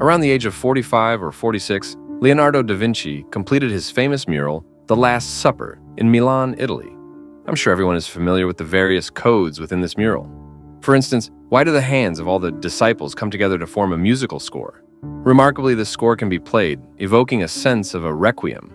Around the age of 45 or 46, Leonardo da Vinci completed his famous mural, The Last Supper, in Milan, Italy. I'm sure everyone is familiar with the various codes within this mural. For instance, why do the hands of all the disciples come together to form a musical score? Remarkably, the score can be played, evoking a sense of a requiem.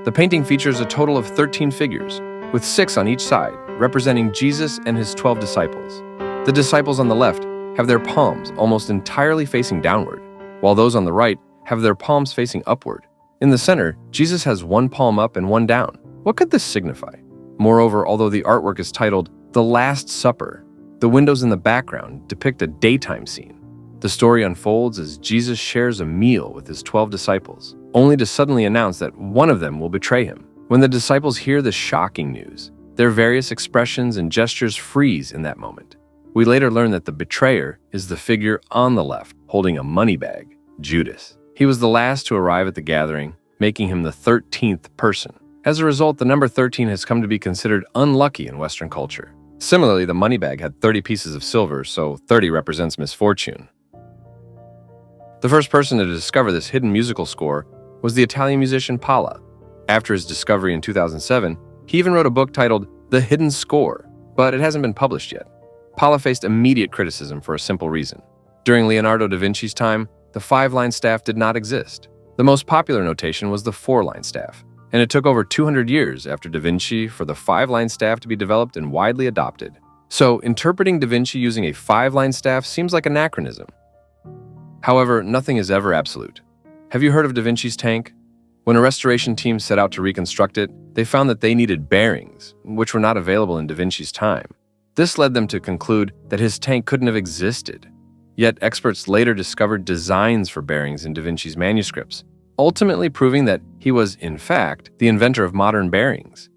The painting features a total of 13 figures, with 6 on each side, representing Jesus and his 12 disciples. The disciples on the left have their palms almost entirely facing downward, while those on the right have their palms facing upward. In the center, Jesus has one palm up and one down. What could this signify? Moreover, although the artwork is titled The Last Supper, the windows in the background depict a daytime scene. The story unfolds as Jesus shares a meal with his 12 disciples, only to suddenly announce that one of them will betray him. When the disciples hear the shocking news, their various expressions and gestures freeze in that moment. We later learn that the betrayer is the figure on the left, holding a money bag, Judas. He was the last to arrive at the gathering, making him the 13th person. As a result, the number 13 has come to be considered unlucky in Western culture. Similarly, the money bag had 30 pieces of silver, so 30 represents misfortune. The first person to discover this hidden musical score was the Italian musician Palla. After his discovery in 2007, he even wrote a book titled The Hidden Score, but it hasn't been published yet. Palla faced immediate criticism for a simple reason. During Leonardo da Vinci's time, the 5-line staff did not exist. The most popular notation was the 4-line staff, and it took over 200 years after da Vinci for the 5-line staff to be developed and widely adopted. So, interpreting da Vinci using a 5-line staff seems like anachronism. However, nothing is ever absolute. Have you heard of da Vinci's tank? When a restoration team set out to reconstruct it, they found that they needed bearings, which were not available in da Vinci's time. This led them to conclude that his tank couldn't have existed. Yet experts later discovered designs for bearings in da Vinci's manuscripts, ultimately proving that he was, in fact, the inventor of modern bearings.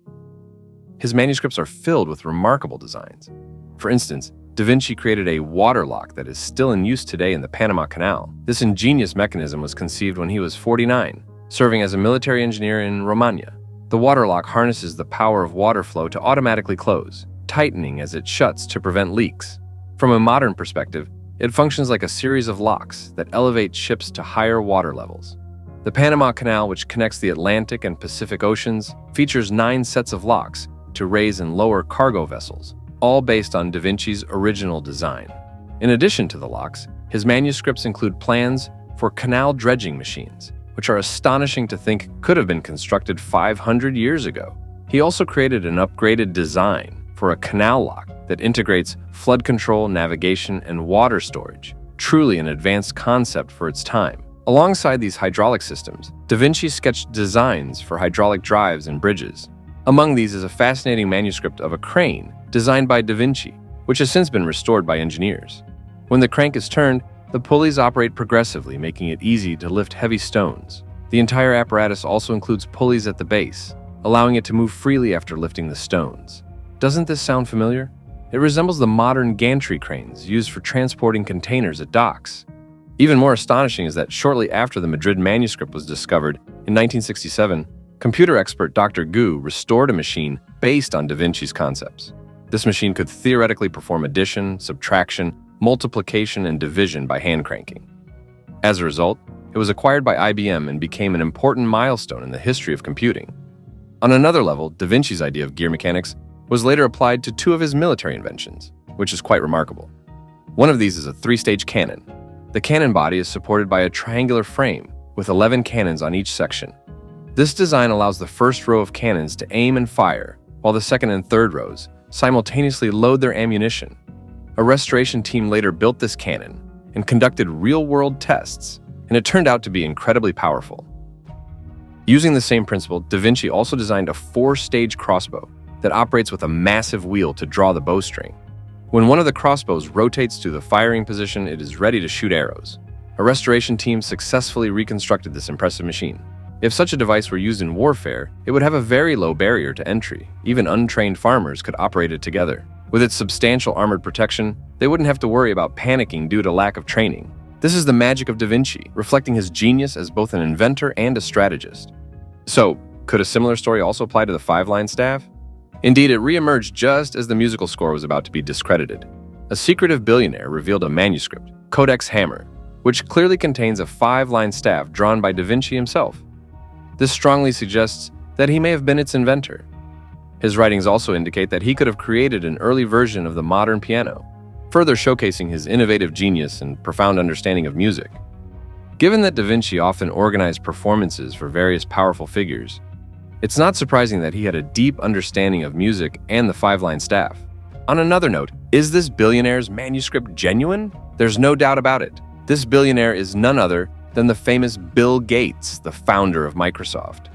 His manuscripts are filled with remarkable designs. For instance, da Vinci created a water lock that is still in use today in the Panama Canal. This ingenious mechanism was conceived when he was 49, serving as a military engineer in Romagna. The water lock harnesses the power of water flow to automatically close, tightening as it shuts to prevent leaks. From a modern perspective, it functions like a series of locks that elevate ships to higher water levels. The Panama Canal, which connects the Atlantic and Pacific Oceans, features 9 sets of locks to raise and lower cargo vessels, all based on da Vinci's original design. In addition to the locks, his manuscripts include plans for canal dredging machines, which are astonishing to think could have been constructed 500 years ago. He also created an upgraded design for a canal lock that integrates flood control, navigation, and water storage, truly an advanced concept for its time. Alongside these hydraulic systems, da Vinci sketched designs for hydraulic drives and bridges. Among these is a fascinating manuscript of a crane designed by da Vinci, which has since been restored by engineers. When the crank is turned, the pulleys operate progressively, making it easy to lift heavy stones. The entire apparatus also includes pulleys at the base, allowing it to move freely after lifting the stones. Doesn't this sound familiar? It resembles the modern gantry cranes used for transporting containers at docks. Even more astonishing is that shortly after the Madrid manuscript was discovered in 1967, computer expert Dr. Gu restored a machine based on da Vinci's concepts. This machine could theoretically perform addition, subtraction, multiplication, and division by hand cranking. As a result, it was acquired by IBM and became an important milestone in the history of computing. On another level, da Vinci's idea of gear mechanics was later applied to 2 of his military inventions, which is quite remarkable. One of these is a 3-stage cannon. The cannon body is supported by a triangular frame with 11 cannons on each section. This design allows the first row of cannons to aim and fire, while the second and third rows simultaneously load their ammunition. A restoration team later built this cannon and conducted real-world tests, and it turned out to be incredibly powerful. Using the same principle, da Vinci also designed a 4-stage crossbow that operates with a massive wheel to draw the bowstring. When one of the crossbows rotates to the firing position, it is ready to shoot arrows. A restoration team successfully reconstructed this impressive machine. If such a device were used in warfare, it would have a very low barrier to entry. Even untrained farmers could operate it together. With its substantial armored protection, they wouldn't have to worry about panicking due to lack of training. This is the magic of da Vinci, reflecting his genius as both an inventor and a strategist. So, could a similar story also apply to the 5-line staff? Indeed, it re-emerged just as the musical score was about to be discredited. A secretive billionaire revealed a manuscript, Codex Hammer, which clearly contains a 5-line staff drawn by Da Vinci himself. This strongly suggests that he may have been its inventor. His writings also indicate that he could have created an early version of the modern piano, further showcasing his innovative genius and profound understanding of music. Given that Da Vinci often organized performances for various powerful figures, it's not surprising that he had a deep understanding of music and the 5-line staff. On another note, is this billionaire's manuscript genuine? There's no doubt about it. This billionaire is none other than the famous Bill Gates, the founder of Microsoft.